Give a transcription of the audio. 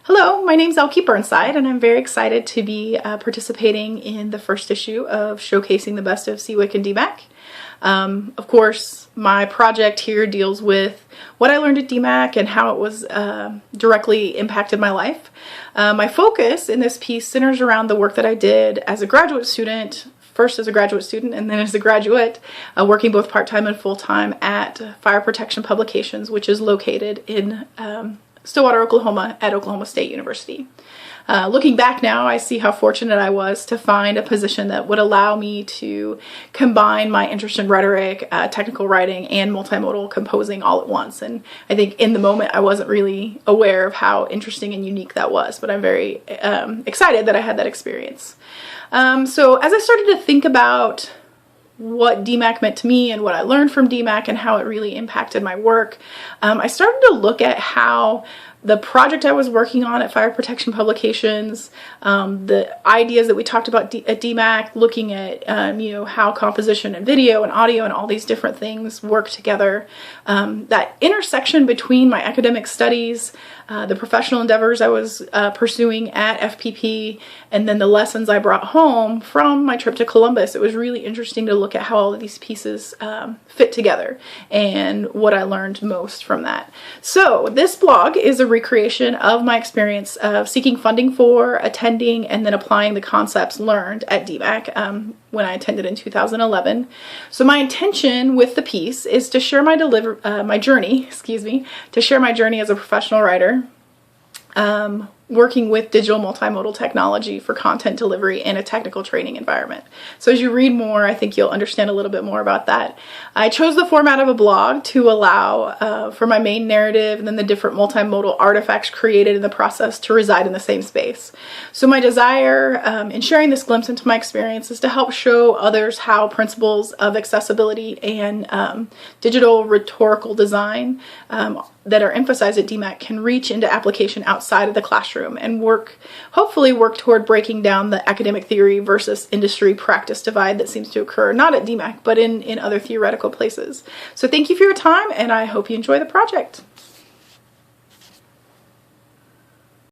Hello, my name's Elkie Burnside, and I'm very excited to be participating in the first issue of Showcasing the Best of CWIC and DMAC. Of course, my project here deals with what I learned at DMAC and how it was directly impacted my life. My focus in this piece centers around the work that I did as a graduate student, first as a graduate student and then as a graduate, working both part-time and full-time at Fire Protection Publications, which is located in Stillwater, Oklahoma at Oklahoma State University. Looking back now, I see how fortunate I was to find a position that would allow me to combine my interest in rhetoric, technical writing, and multimodal composing all at once. And I think in the moment I wasn't really aware of how interesting and unique that was, but I'm very excited that I had that experience. So as I started to think about what DMAC meant to me and what I learned from DMAC and how it really impacted my work, I started to look at how the project I was working on at Fire Protection Publications, the ideas that we talked about at DMAC, looking at how composition and video and audio and all these different things work together, that intersection between my academic studies, the professional endeavors I was pursuing at FPP, and then the lessons I brought home from my trip to Columbus. It was really interesting to look at how all of these pieces fit together and what I learned most from that. So this blog is a recreation of my experience of seeking funding for, attending, and then applying the concepts learned at DMAC when I attended in 2011. So my intention with the piece is to share my journey as a professional writer, working with digital multimodal technology for content delivery in a technical training environment. So as you read more, I think you'll understand a little bit more about that. I chose the format of a blog to allow for my main narrative and then the different multimodal artifacts created in the process to reside in the same space. So my desire in sharing this glimpse into my experience is to help show others how principles of accessibility and digital rhetorical design that are emphasized at DMAC can reach into application outside of the classroom and hopefully work toward breaking down the academic theory versus industry practice divide that seems to occur not at DMAC but in other theoretical places. So thank you for your time, and I hope you enjoy the project.